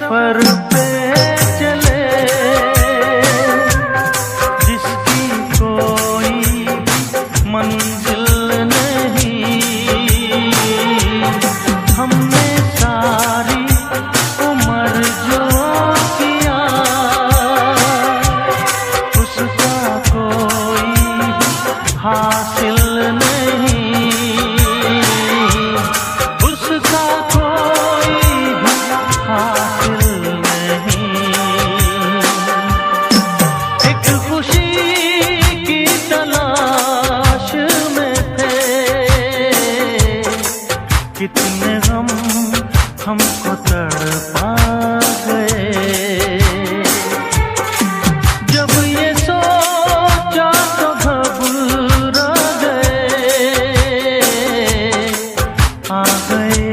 सफर पे चले जिसकी कोई मंजिल नहीं। हमने सारी उम्र जो किया उसका कोई हासिल नहीं, उसका कोई हासिल नहीं। एक खुशी की तलाश में थे, कितने गम हमको तड़पा गए। जब ये सोचा तो घबरा गए, आ गए